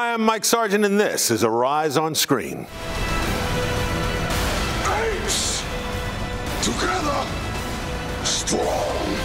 Hi, I'm Mike Sargent, and this is Arise on Screen. Apes, together, strong.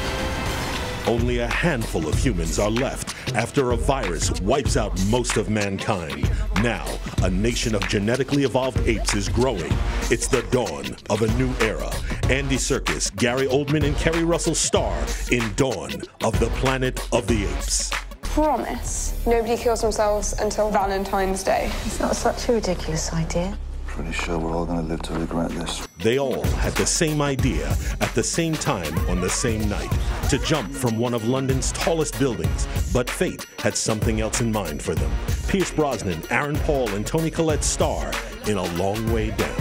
Only a handful of humans are left after a virus wipes out most of mankind. Now, a nation of genetically evolved apes is growing. It's the dawn of a new era. Andy Serkis, Gary Oldman, and Kerry Russell star in Dawn of the Planet of the Apes. Promise nobody kills themselves until Valentine's Day. It's not such a ridiculous idea. Pretty sure we're all gonna live to regret this. They all had the same idea at the same time on the same night, to jump from one of London's tallest buildings, but fate had something else in mind for them. Pierce Brosnan, Aaron Paul, and Toni Collette star in A Long Way Down.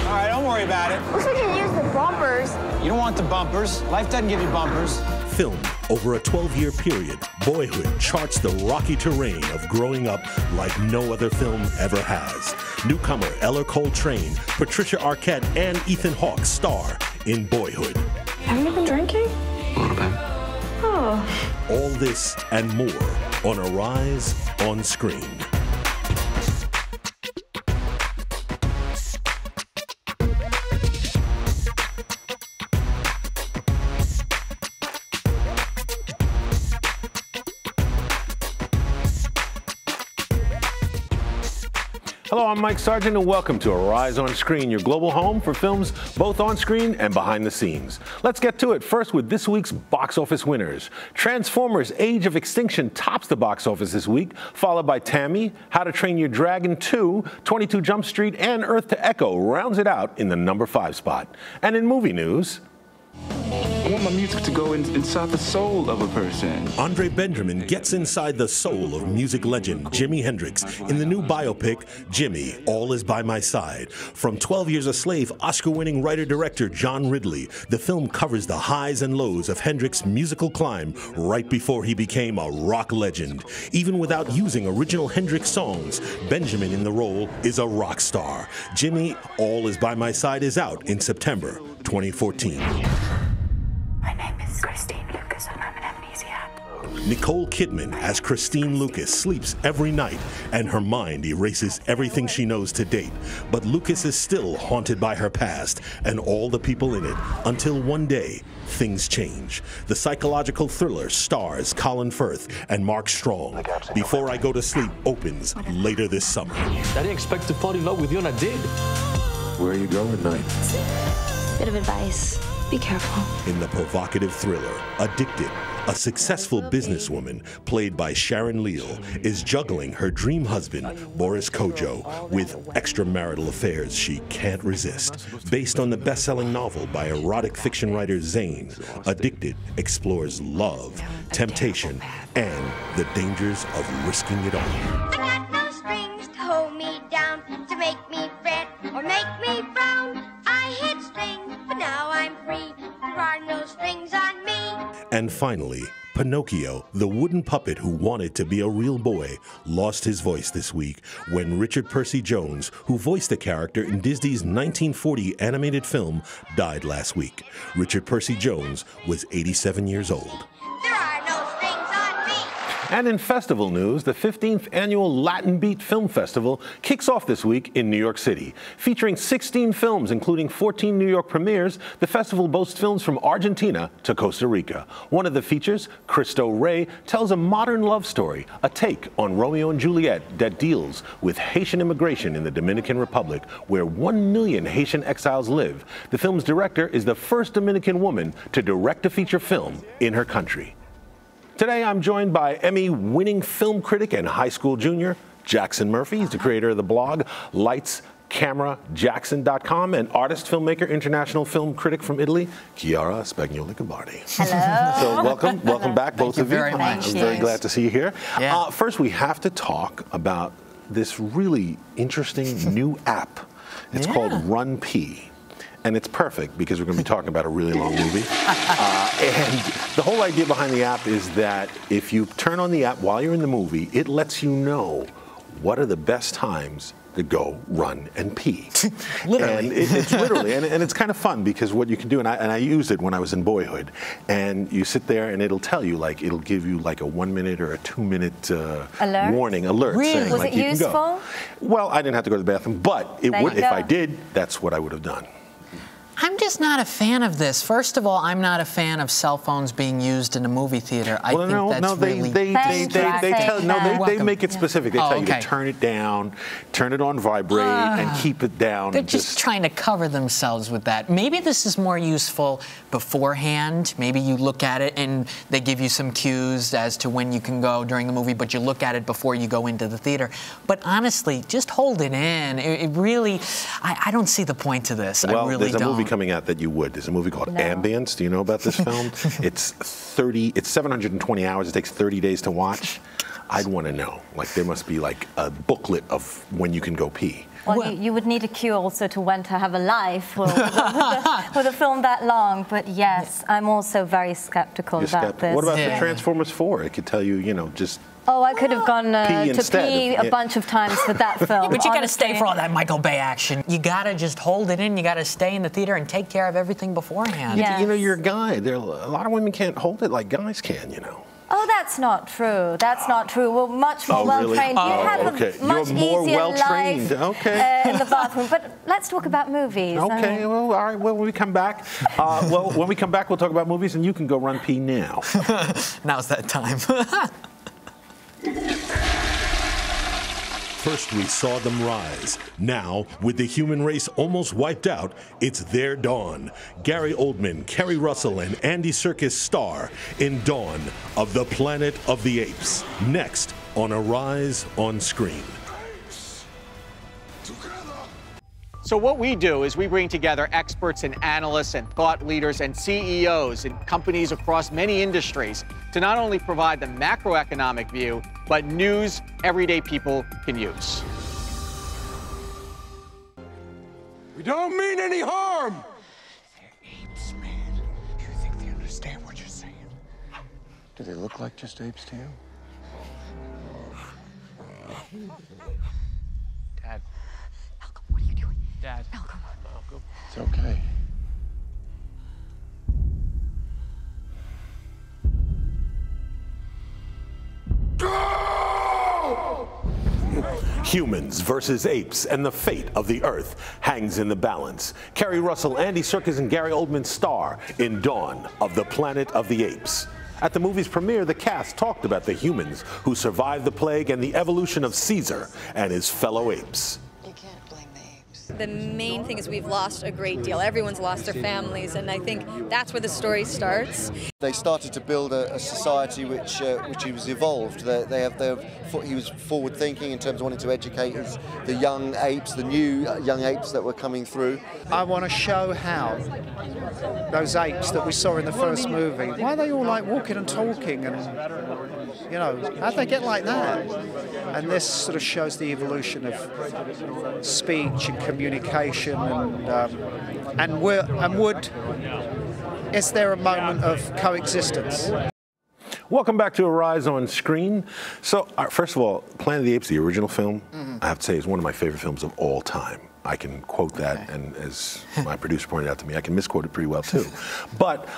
All right, don't worry about it. Wish we could use the bumpers. You don't want the bumpers. Life doesn't give you bumpers. Filmed over a 12-year period, Boyhood charts the rocky terrain of growing up like no other film ever has. Newcomer Eller Coltrane, Patricia Arquette, and Ethan Hawke star in Boyhood. Have you been drinking? A little bit. Oh. All this and more on Arise on Screen. Hello, I'm Mike Sargent, and welcome to Arise on Screen, your global home for films both on screen and behind the scenes. Let's get to it. First with this week's box office winners. Transformers: Age of Extinction tops the box office this week, followed by Tammy, How to Train Your Dragon 2, 22 Jump Street, and Earth to Echo rounds it out in the number 5 spot. And in movie news, I want my music to go inside the soul of a person. Andre Benjamin gets inside the soul of music legend Jimi Hendrix in the new biopic, Jimmy, All Is By My Side. From 12 Years a Slave, Oscar-winning writer-director John Ridley, the film covers the highs and lows of Hendrix's musical climb right before he became a rock legend. Even without using original Hendrix songs, Benjamin in the role is a rock star. Jimmy, All Is By My Side is out in September 2014. My name is Christine Lucas and I'm an amnesiac. Nicole Kidman as Christine Lucas sleeps every night and her mind erases everything she knows to date. But Lucas is still haunted by her past and all the people in it until one day things change. The psychological thriller stars Colin Firth and Mark Strong. Before I Go to Sleep opens later this summer. I didn't expect to fall in love with you and I did. Where are you going tonight? Bit of advice. Be careful. In the provocative thriller, Addicted, a successful businesswoman, played by Sharon Leal, is juggling her dream husband, Boris Kodjoe, with extramarital affairs she can't resist. Based on the best-selling novel by erotic fiction writer Zane, Addicted explores love, temptation, and the dangers of risking it all. I got no strings to hold me down, to make me fret or make me frown. I hit strings, but now I'm free. There are no strings on me. And finally, Pinocchio, the wooden puppet who wanted to be a real boy, lost his voice this week when Richard Percy Jones, who voiced the character in Disney's 1940 animated film, died last week. Richard Percy Jones was 87 years old. There are no strings on me. and in festival news, the 15th annual Latin Beat Film Festival kicks off this week in New York City. Featuring 16 films, including 14 New York premieres, the festival boasts films from Argentina to Costa Rica. One of the features, Cristo Rey, tells a modern love story, a take on Romeo and Juliet that deals with Haitian immigration in the Dominican Republic, where 1 million Haitian exiles live. The film's director is the first Dominican woman to direct a feature film in her country. Today, I'm joined by Emmy-winning film critic and high school junior, Jackson Murphy. He's the creator of the blog LightsCameraJackson.com, and artist, filmmaker, international film critic from Italy, Chiara Spagnoli-Gabardi. Hello. So welcome back, both of you. Very much. I'm very glad to see you here. Yeah. First, we have to talk about this really interesting new app. It's called Run P. And it's perfect because we're going to be talking about a really long movie. And the whole idea behind the app is that if you turn on the app while you're in the movie, it lets you know what are the best times to go run and pee. Literally. And it's literally, and it's kind of fun because what you can do, and I used it when I was in Boyhood, and you sit there and it'll tell you, like, it'll give you like a 1 minute or a 2 minute warning alert. Really? Saying, Was like, it you useful? Can go. Well, I didn't have to go to the bathroom, but it would, if I did, that's what I would have done. I'm just not a fan of this. First of all, I'm not a fan of cell phones being used in a movie theater. I think that's really they make it specific. They tell you to turn it down, turn it on vibrate, and keep it down. They're just trying to cover themselves with that. Maybe this is more useful beforehand. Maybe you look at it and they give you some cues as to when you can go during the movie, but you look at it before you go into the theater. But honestly, just hold it in. It really, I don't see the point to this. Well, I really don't. There's a movie coming out that you would. There's a movie called Ambience. Do you know about this film? It's 720 hours. It takes 30 days to watch. I'd want to know. Like, there must be like a booklet of when you can go pee. Well, you would need a cue also to when to have a life with a film that long. But yes, I'm also very skeptical about this. What about the Transformers 4? It could tell you, you know, just... Oh, I could have gone to pee a bunch of times for that film. But you got to stay for all that Michael Bay action. You got to just hold it in. You got to stay in the theater and take care of everything beforehand. You know, you're a guy. A lot of women can't hold it like guys can, you know. Oh, that's not true. That's not true. We're much more well-trained. Really? You have a much easier life in the bathroom. But let's talk about movies. Okay, well, all right. Well, when we come back, when we come back, we'll talk about movies, and you can go run pee now. Now's that time. First we saw them rise. Now, with the human race almost wiped out, it's their dawn. Gary Oldman, Kerry Russell, and Andy Serkis star in Dawn of the Planet of the Apes. Next on Arise on Screen. So what we do is we bring together experts and analysts and thought leaders and CEOs in companies across many industries to not only provide the macroeconomic view, but news everyday people can use. We don't mean any harm! They're apes, man. Do you think they understand what you're saying? Do they look like just apes to you? Dad. Malcolm, what are you doing? Dad. Malcolm. It's okay. Humans versus apes, and the fate of the Earth hangs in the balance. Kerry Russell, Andy Serkis, and Gary Oldman star in Dawn of the Planet of the Apes. At the movie's premiere, the cast talked about the humans who survived the plague and the evolution of Caesar and his fellow apes. The main thing is we've lost a great deal. Everyone's lost their families, and I think that's where the story starts. They started to build a society which was evolved. He was forward-thinking in terms of wanting to educate the young apes, the new young apes that were coming through. I want to show how those apes that we saw in the first movie, why are they all like walking and talking, and you know, how'd they get like that? And this sort of shows the evolution of speech and communication, is there a moment of coexistence? Welcome back to Arise on Screen. So, first of all, Planet of the Apes, the original film, I have to say is one of my favorite films of all time. I can quote that, and as my producer pointed out to me, I can misquote it pretty well too. But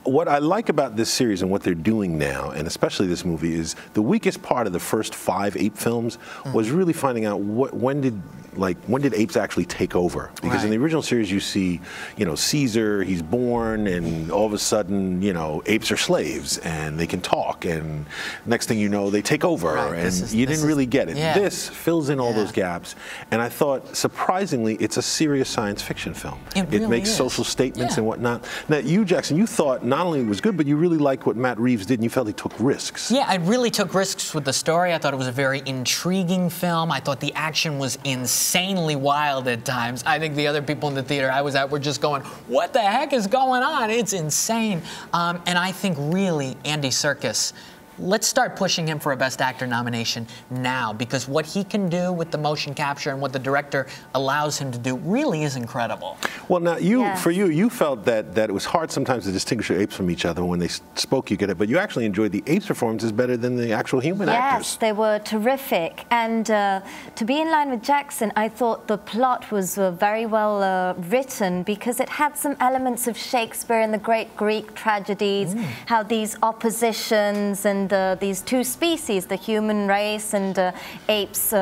what I like about this series and what they're doing now, and especially this movie, is the weakest part of the first 5 ape films was really finding out when did apes actually take over? Because in the original series, you see, you know, Caesar, he's born, and all of a sudden, you know, apes are slaves and they can talk, and next thing you know, they take over, and you didn't really get it. Yeah. This fills in all those gaps, and I thought, surprisingly, it's a serious science fiction film. It really makes is. social statements and whatnot. Now, you, Jackson, you thought not only it was good, but you really liked what Matt Reeves did, and you felt he took risks. Yeah, I really took risks with the story. I thought it was a very intriguing film. I thought the action was insanely wild at times. I think the other people in the theater I was at were just going, what the heck is going on? It's insane. And I think really Andy Serkis let's start pushing him for a Best Actor nomination now, because what he can do with the motion capture and what the director allows him to do really is incredible. Well, now, for you, you felt that it was hard sometimes to distinguish the apes from each other. When they spoke, you get it, but you actually enjoyed the apes' performances better than the actual human actors. Yes, they were terrific. And to be in line with Jackson, I thought the plot was very well written, because it had some elements of Shakespeare and the great Greek tragedies, how these oppositions and these two species, the human race and apes,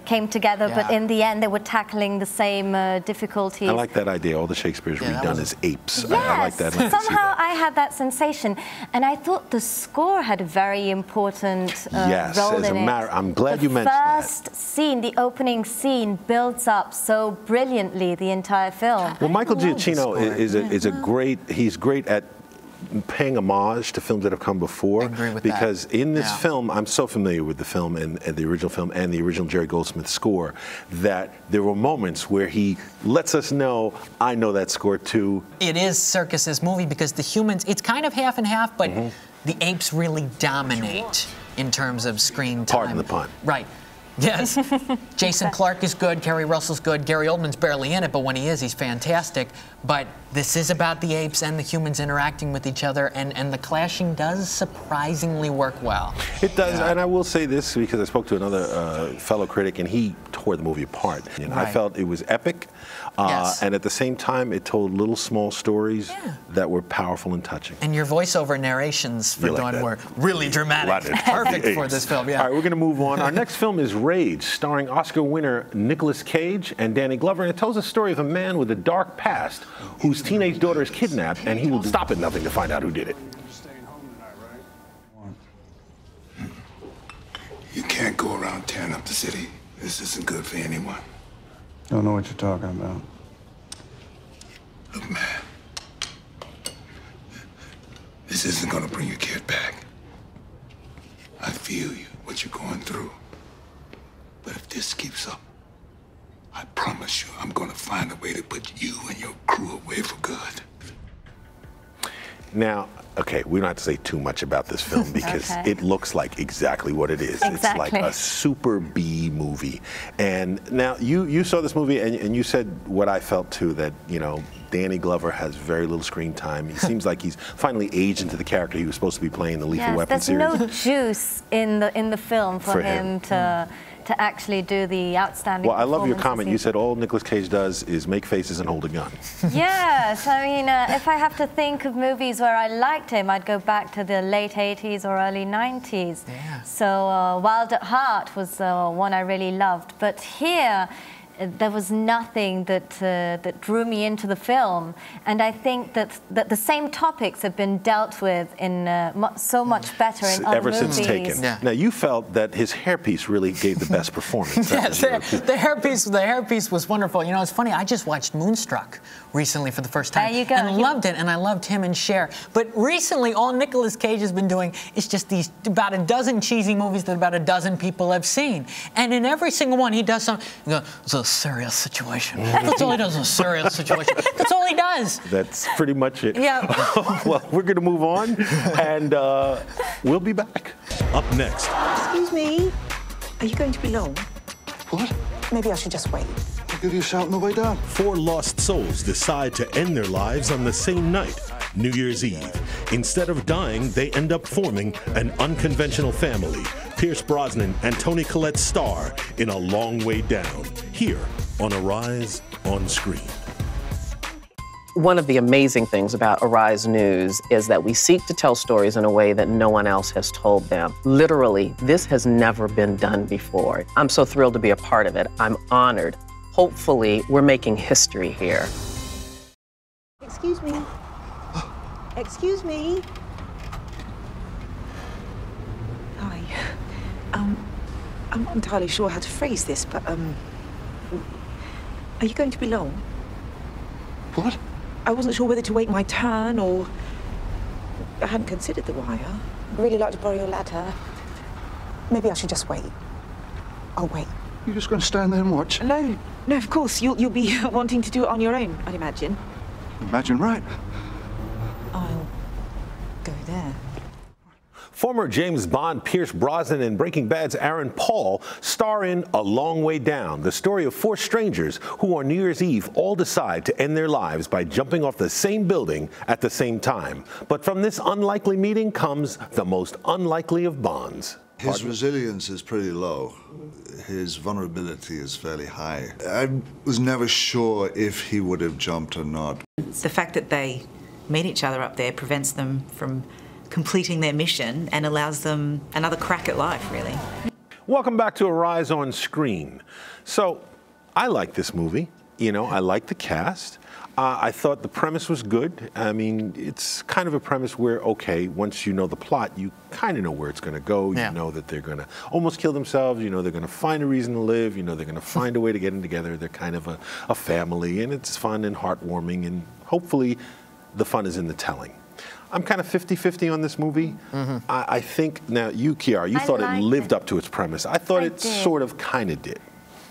came together, but in the end they were tackling the same difficulties. I like that idea, all the Shakespeare's redone as apes. Yes, I like that. somehow I had that sensation. And I thought the score had a very important role in it. I'm glad you mentioned that. The first scene, the opening scene, builds up so brilliantly the entire film. Well, Michael Giacchino is a great, he's great at paying homage to films that have come before. I agree with because in this film, I'm so familiar with the film and the original film and the original Jerry Goldsmith score, that there were moments where he lets us know, I know that score too. It is Circus's movie, because the humans, it's kind of half and half, but the apes really dominate in terms of screen time. Pardon the pun. Right. Yes. Jason Clarke is good, Kerry Russell's good, Gary Oldman's barely in it, but when he is, he's fantastic. But this is about the apes and the humans interacting with each other, and the clashing does surprisingly work well. It does, and I will say this, because I spoke to another fellow critic, and he tore the movie apart. And I felt it was epic, and at the same time, it told little small stories that were powerful and touching. And your voiceover narrations for Dawn were really dramatic. Perfect for this film, All right, we're going to move on. Our next film is Rage, starring Oscar winner Nicolas Cage and Danny Glover, and it tells the story of a man with a dark past whose teenage daughter is kidnapped, and he will stop at nothing to find out who did it. You can't go around tearing up the city. This isn't good for anyone. Don't know what you're talking about. Look, man. This isn't gonna bring your kid back. I feel you, what you're going through. But if this keeps up, I promise you I'm gonna find a way to put you and your crew away for good. Now, okay, we don't have to say too much about this film, because it looks like exactly what it is. It's like a super B movie. And now, you saw this movie, and you said what I felt too, that, you know, Danny Glover has very little screen time. He seems like he's finally aged into the character he was supposed to be playing in the Lethal Weapon series. There's no juice in the film for him to actually do the outstanding Well, I love your comment. You said all Nicolas Cage does is make faces and hold a gun. Yes, I mean, if I have to think of movies where I liked him, I'd go back to the late 80s or early 90s. Yeah. So Wild at Heart was one I really loved. But here, there was nothing that drew me into the film, and I think that the same topics have been dealt with in so much better in other movies. Ever since Taken. Now, you felt that his hairpiece really gave the best performance. Yes, the hairpiece was wonderful. You know, it's funny, I just watched Moonstruck recently for the first time. There you go. And loved it, and I loved him and Cher. But recently, all Nicolas Cage has been doing is just these about a dozen cheesy movies that about a dozen people have seen. And in every single one, he does something. It's a serious situation. That's all he does, a serious situation. That's all he does. That's pretty much it. Yeah. Well, we're going to move on, and we'll be back. Up next. Excuse me, are you going to be long? What? Maybe I should just wait. I'll give you a shout on the way down. 4 lost souls decide to end their lives on the same night, New Year's Eve. Instead of dying, they end up forming an unconventional family. Pierce Brosnan and Toni Collette star in A Long Way Down, here on Arise on Screen. One of the amazing things about Arise News is that we seek to tell stories in a way that no one else has told them. Literally, this has never been done before. I'm so thrilled to be a part of it. I'm honored. Hopefully, we're making history here. Excuse me. Excuse me. Hi. I'm not entirely sure how to phrase this, but, are you going to be long? What? I wasn't sure whether to wait my turn or... I hadn't considered the wire. I'd really like to borrow your ladder. Maybe I should just wait. I'll wait. You're just going to stand there and watch? No, of course. You'll be wanting to do it on your own, I'd imagine. Imagine right. I'll go there. Former James Bond Pierce Brosnan and Breaking Bad's Aaron Paul star in A Long Way Down, the story of four strangers who on New Year's Eve all decide to end their lives by jumping off the same building at the same time. But from this unlikely meeting comes the most unlikely of bonds. His resilience is pretty low. His vulnerability is fairly high. I was never sure if he would have jumped or not. The fact that they meet each other up there prevents them from completing their mission and allows them another crack at life, really. Welcome back to Arise on Screen. So, I like this movie. You know, I like the cast. I thought the premise was good. I mean, it's kind of a premise where, okay, once you know the plot, you kind of know where it's going to go. You know that they're going to almost kill themselves. You know they're going to find a reason to live. You know they're going to find a way to get in together. They're kind of a family, and it's fun and heartwarming, and hopefully the fun is in the telling. I'm kind of 50-50 on this movie. I think, now you, Kiara, you thought it lived up to its premise. I thought it sort of kind of did.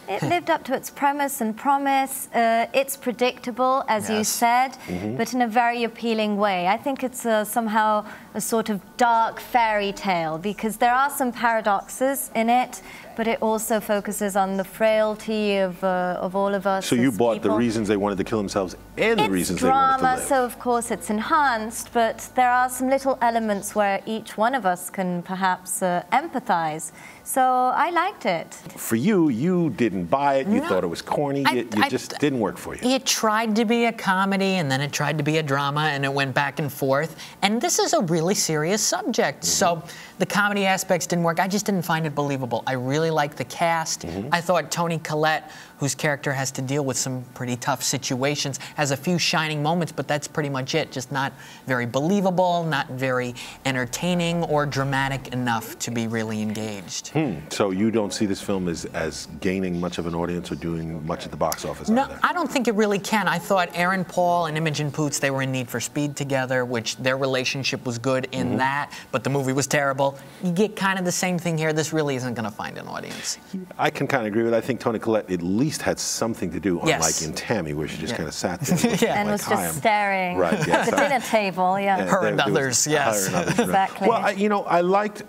It lived up to its premise and promise. It's predictable, as you said, but in a very appealing way. I think it's somehow a sort of dark fairy tale because there are some paradoxes in it, but it also focuses on the frailty of all of us. So you as bought people. the reasons they wanted to kill themselves and the reasons they wanted to live. So of course it's enhanced, but there are some little elements where each one of us can perhaps empathize. So I liked it. For you, you didn't buy it. You thought it was corny. It just didn't work for you. It tried to be a comedy, and then it tried to be a drama, and it went back and forth. And this is a really serious subject. So the comedy aspects didn't work. I just didn't find it believable. I really liked the cast. I thought Toni Collette, whose character has to deal with some pretty tough situations, has a few shining moments, but that's pretty much it. Just not very believable, not very entertaining or dramatic enough to be really engaged. So you don't see this film as gaining much of an audience or doing much at the box office? No, I don't think it really can. I thought Aaron Paul and Imogen Poots, they were in Need for Speed together, which their relationship was good in that, but the movie was terrible. You get kind of the same thing here. This really isn't going to find an audience. I can kind of agree with that. I think Toni Collette at least had something to do, unlike in Tammy, where she just kind of sat there. And was just staring at the dinner table, Her and others, yes. Her and others, exactly. Well, you know, I like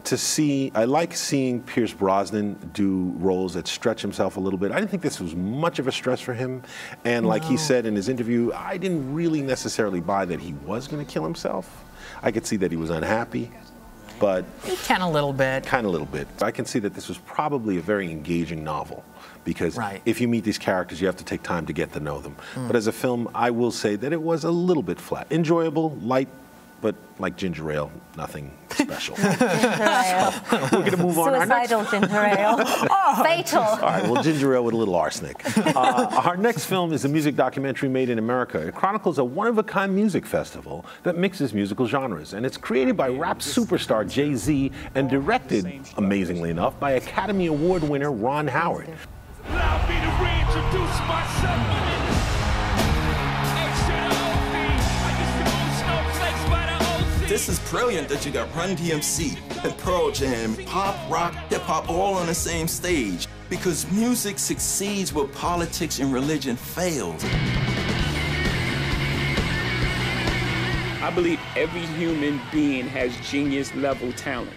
seeing Pierce Brosnan do roles that stretch himself a little bit. I didn't think this was much of a stretch for him. And like he said in his interview, I didn't really necessarily buy that he was going to kill himself. I could see that he was unhappy, but... Kind of a little bit. Kind of a little bit. I can see that this was probably a very engaging novel because if you meet these characters, you have to take time to get to know them. But as a film, I will say that it was a little bit flat. Enjoyable, light, but like ginger ale, nothing special. Ginger ale. We're going to move on. Suicidal ginger ale. Fatal. All right, well, ginger ale with a little arsenic. Our next film is a music documentary made in America. It chronicles a one-of-a-kind music festival that mixes musical genres. And it's created by rap superstar Jay-Z and directed, amazingly enough, by Academy Award winner Ron Howard. Allow me to reintroduce myself. This is brilliant that you got Run DMC and Pearl Jam, pop, rock, hip-hop all on the same stage because music succeeds where politics and religion fails. I believe every human being has genius-level talent.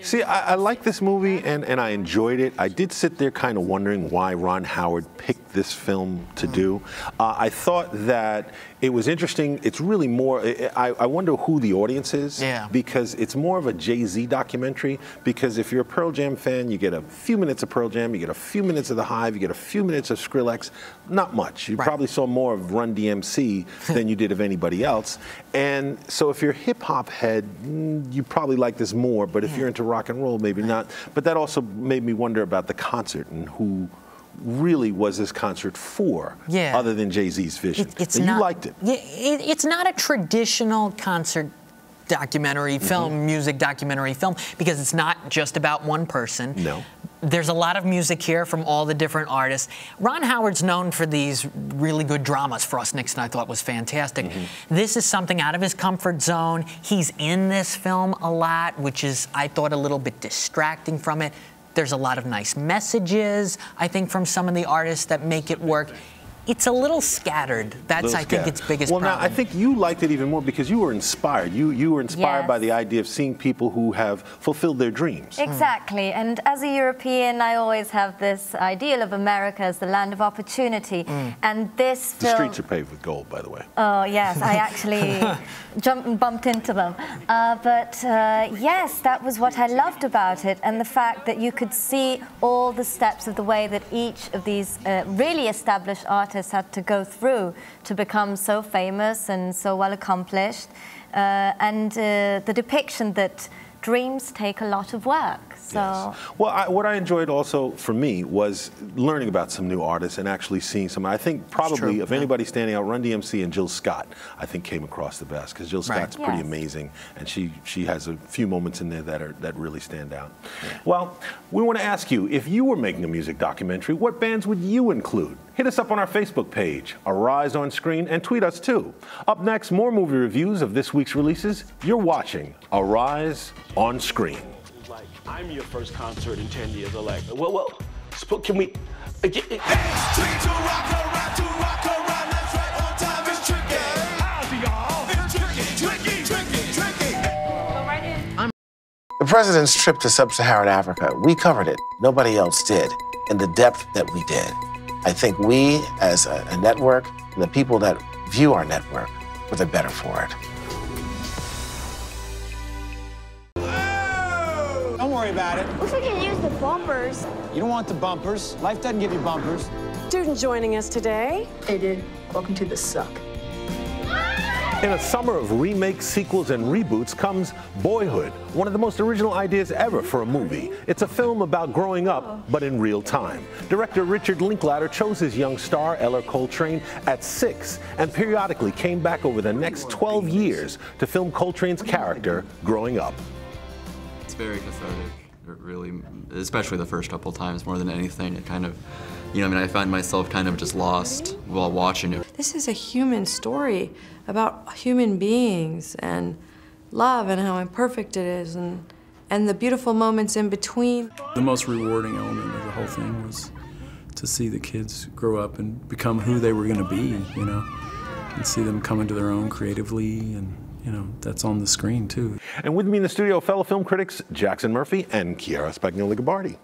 See, I like this movie, and I enjoyed it. I did sit there kind of wondering why Ron Howard picked this film to do. I thought that it was interesting. It's really more, I wonder who the audience is, because it's more of a Jay-Z documentary, because if you're a Pearl Jam fan, you get a few minutes of Pearl Jam, you get a few minutes of The Hive, you get a few minutes of Skrillex, not much. You probably saw more of Run DMC than you did of anybody else. And so if you're a hip-hop head, you probably like this more, but if you're into rock and roll, maybe not. But that also made me wonder about the concert and who really was this concert for, other than Jay-Z's vision. You liked it. It's not a traditional concert documentary film, music documentary film, because it's not just about one person. No. There's a lot of music here from all the different artists. Ron Howard's known for these really good dramas. Frost Nixon, I thought, was fantastic. This is something out of his comfort zone. He's in this film a lot, which is, I thought, a little bit distracting from it. There's a lot of nice messages, I think, from some of the artists that make it work. It's a little scattered. That's, I think, its biggest problem. Well, now, I think you liked it even more because you were inspired. You were inspired by the idea of seeing people who have fulfilled their dreams. Exactly. And as a European, I always have this ideal of America as the land of opportunity. And this film... The streets are paved with gold, by the way. Oh, yes. I actually jumped and bumped into them. Yes, that was what I loved about it. And the fact that you could see all the steps of the way that each of these really established artists had to go through to become so famous and so well accomplished, and the depiction that dreams take a lot of work. So. Yes. Well, what I enjoyed also for me was learning about some new artists and actually seeing some. I think probably of anybody standing out, Run DMC and Jill Scott, I think came across the best because Jill Scott's pretty amazing, and she has a few moments in there that really stand out. Well, we want to ask you, if you were making a music documentary, what bands would you include? Hit us up on our Facebook page, Arise on Screen, and tweet us too. Up next, more movie reviews of this week's releases. You're watching Arise on Screen. I'm your first concert in 10 years. I'm like, well, can we get it? The president's trip to sub-Saharan Africa, we covered it. Nobody else did in the depth that we did. I think we, as a network, and the people that view our network, were the better for it. Don't worry about it. Looks like you used the bumpers. You don't want the bumpers. Life doesn't give you bumpers. Student joining us today. Hey, dude. Welcome to the suck. In a summer of remakes, sequels, and reboots comes Boyhood, one of the most original ideas ever for a movie. It's a film about growing up, but in real time. Director Richard Linklater chose his young star, Eller Coltrane, at 6, and periodically came back over the next 12 years to film Coltrane's character growing up. It's very cathartic, really, especially the first couple times, more than anything. It kind of, you know, I mean, I find myself kind of just lost while watching it. This is a human story about human beings and love and how imperfect it is and the beautiful moments in between. The most rewarding element of the whole thing was to see the kids grow up and become who they were going to be, you know, and see them come into their own creatively, and, you know, that's on the screen, too. And with me in the studio, fellow film critics Jackson Murphy and Chiara Spagnoli-Gabardi.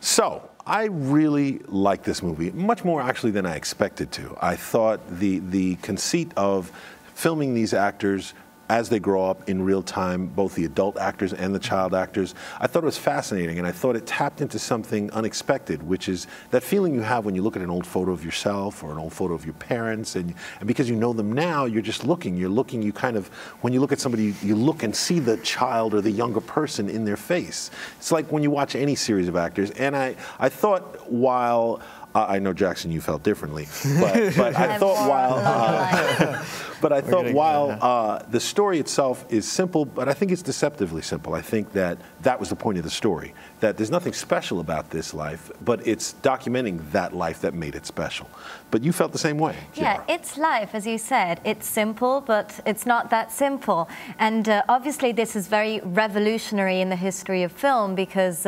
So, I really liked this movie, much more actually than I expected to. I thought the conceit of filming these actors as they grow up in real time, both the adult actors and the child actors, I thought it was fascinating, and I thought it tapped into something unexpected, which is that feeling you have when you look at an old photo of yourself or an old photo of your parents, and because you know them now, you're just looking, you kind of, when you look at somebody, you look and see the child or the younger person in their face. It's like when you watch any series of actors, and I thought while, I know, Jackson, you felt differently, but I thought while the story itself is simple, but I think it's deceptively simple. I think that was the point of the story, that there's nothing special about this life, but it's documenting that life that made it special. But you felt the same way, Chiara. Yeah, it's life, as you said. It's simple, but it's not that simple. And obviously this is very revolutionary in the history of film because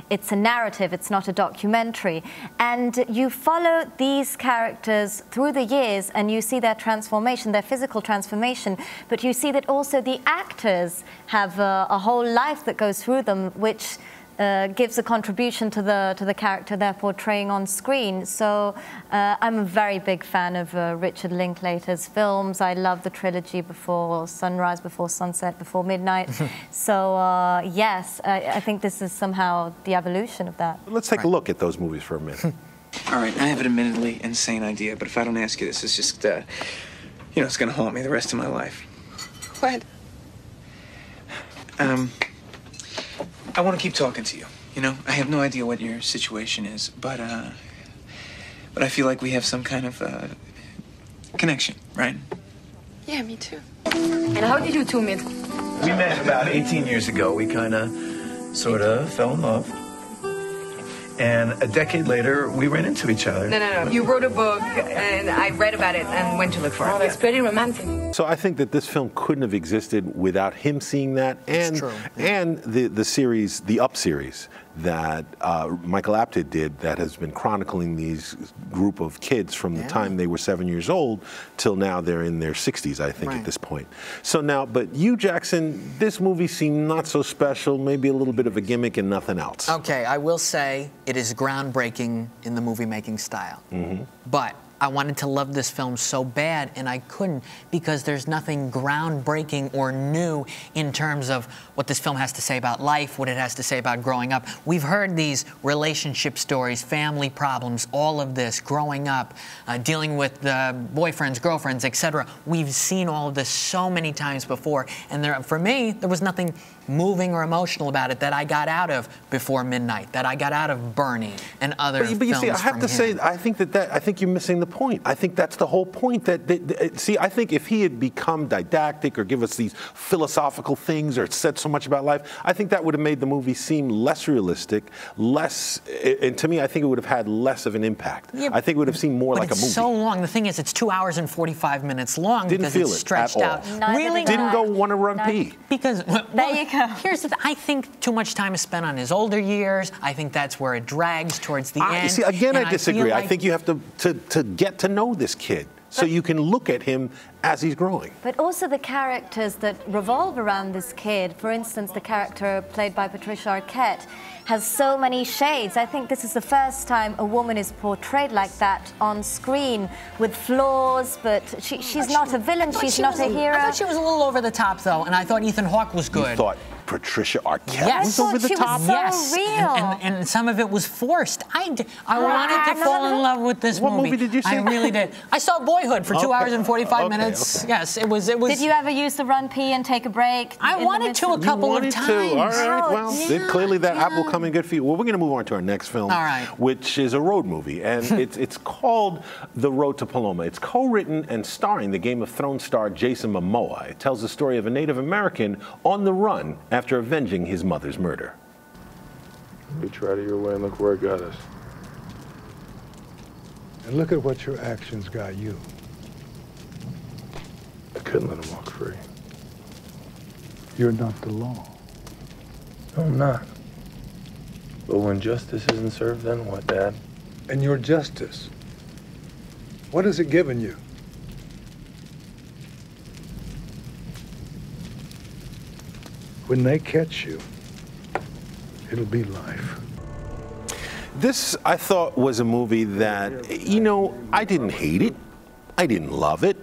it's a narrative, it's not a documentary. And you follow these characters through the years and you see their transformation, their physical transformation, but you see that also the actors have a whole life that goes through them, which gives a contribution to the character they're portraying on screen. So I'm a very big fan of Richard Linklater's films. I love the trilogy Before Sunrise, Before Sunset, Before Midnight. So yes, I think this is somehow the evolution of that. Let's take a look at those movies for a minute. All right, I have an admittedly insane idea, but if I don't ask you this, it's just, you know, it's gonna haunt me the rest of my life. What? I want to keep talking to you. You know, I have no idea what your situation is, but I feel like we have some kind of connection, right? Yeah, me too. And how did you two meet? We met about 18 years ago. We kind of, sort of fell in love. And a decade later, we ran into each other. No. You wrote a book, and I read about it and went to look for it. Oh, that's pretty romantic. So I think that this film couldn't have existed without him seeing that, and the series, the Up series, that Michael Apted did that has been chronicling these group of kids from the time they were 7 years old till now they're in their 60s, I think, at this point. So now, but you, Jackson, this movie seemed not so special, maybe a little bit of a gimmick and nothing else. Okay, I will say it is groundbreaking in the movie-making style. But I wanted to love this film so bad, and I couldn't because there's nothing groundbreaking or new in terms of what this film has to say about life, what it has to say about growing up. We've heard these relationship stories, family problems, all of this, growing up, dealing with boyfriends, girlfriends, etc. We've seen all of this so many times before, and for me, there was nothing moving or emotional about it that I got out of Before Midnight, that I got out of Bernie and other films. But you see, I have to say, I think you're missing the point. I think that's the whole point. See, I think if he had become didactic or give us these philosophical things or said so much about life, I think that would have made the movie seem less realistic, and to me, I think it would have had less of an impact. Yeah, I think it would have seemed more like a movie. It's so long. The thing is, it's 2 hours and 45 minutes long Didn't because feel it's it stretched at out. all. Really? Didn't go want to run pee. Because there you go. Here's the thing. I think too much time is spent on his older years. I think that's where it drags towards the end. See, again, I disagree. Like I think you have to get to know this kid so you can look at him as he's growing. But also the characters that revolve around this kid, for instance, the character played by Patricia Arquette, has so many shades. I think this is the first time a woman is portrayed like that on screen, with flaws, but she's not a villain, she's not a hero. I thought she was a little over the top, though, and I thought Ethan Hawke was good. You thought Patricia Arquette was over the she top? Was so real. And some of it was forced. I wanted to fall in love with this movie. What movie did you see? I really did. I saw Boyhood for 2 hours and 45 minutes. Okay. Yes, it was. Did you ever use the run pee and take a break? I wanted to a couple of times. All right, well, clearly that app will come in good for you. Well, we're going to move on to our next film, which is a road movie, and it's called The Road to Paloma. It's co-written and starring the Game of Thrones star Jason Momoa. It tells the story of a Native American on the run after avenging his mother's murder. We tried it your way and look where it got us. And look at what your actions got you. I couldn't let him walk free. You're not the law. No, I'm not. But when justice isn't served, then what, Dad? And your justice, what has it given you? When they catch you, it'll be life. This, I thought, was a movie that, you know, I didn't hate it. I didn't love it.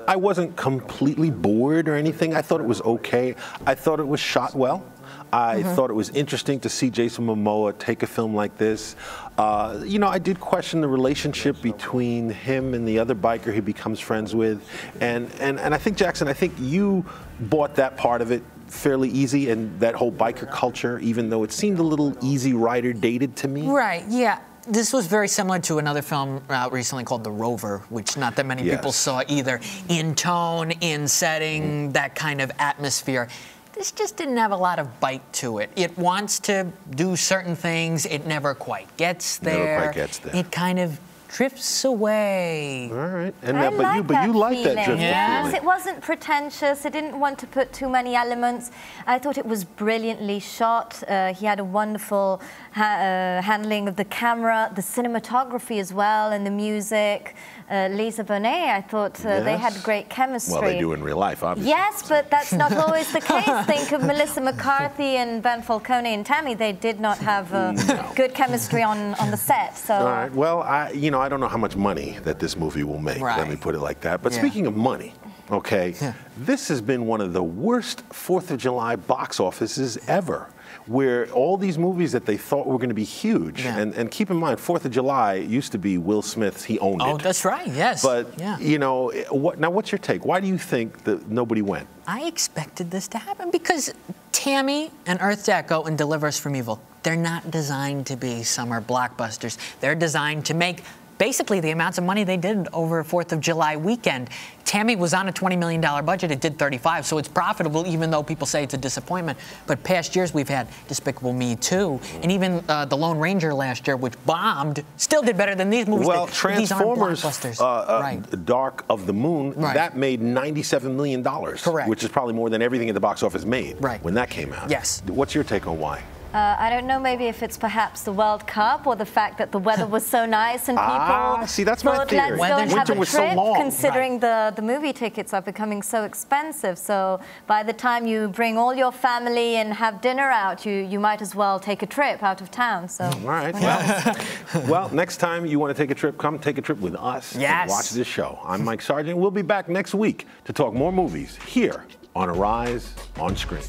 I wasn't completely bored or anything. I thought it was okay. I thought it was shot well. I thought it was interesting to see Jason Momoa take a film like this. You know, I did question the relationship between him and the other biker he becomes friends with. And I think, Jackson, I think you bought that part of it fairly easy, and that whole biker culture, even though it seemed a little Easy Rider dated to me. Right, yeah. This was very similar to another film out recently called The Rover, which not that many people saw either. In tone, in setting, that kind of atmosphere. This just didn't have a lot of bite to it. It wants to do certain things. It never quite gets there. Never quite gets there. It kind of drifts away. All right. And I but you like that drifting Yes, feeling. it wasn't pretentious. It didn't want to put too many elements. I thought it was brilliantly shot. He had a wonderful handling of the camera, the cinematography as well, and the music. Lisa Bonet, I thought they had great chemistry. Well, they do in real life, obviously. Yes, but that's not always the case. Think of Melissa McCarthy and Ben Falcone and Tammy. They did not have good chemistry on the set. So. All right. Well, I don't know how much money that this movie will make. Let me put it like that. But speaking of money, okay, this has been one of the worst 4th of July box offices ever, where all these movies that they thought were going to be huge, and keep in mind, 4th of July used to be Will Smith's, he owned it. Oh, that's right, yes. But, you know, what's your take? Why do you think that nobody went? I expected this to happen because Tammy and Earth's Echo and Deliver Us from Evil, they're not designed to be summer blockbusters. They're designed to make basically the amounts of money they did over 4th of July weekend. Tammy was on a $20 million budget. It did 35, so it's profitable, even though people say it's a disappointment. But past years, we've had Despicable Me 2, and even The Lone Ranger last year, which bombed, still did better than these movies. Well, did. Transformers, Dark of the Moon, that made $97 million. Correct. Which is probably more than everything at the box office made when that came out. Yes. What's your take on why? I don't know, maybe if it's perhaps the World Cup or the fact that the weather was so nice and people see, that's my thought, theory. let's go and have Winter a was trip, so long. considering the movie tickets are becoming so expensive. So by the time you bring all your family and have dinner out, you might as well take a trip out of town. So all right. Well, next time you want to take a trip, come take a trip with us and watch this show. I'm Mike Sargent. We'll be back next week to talk more movies here on Arise on Screen.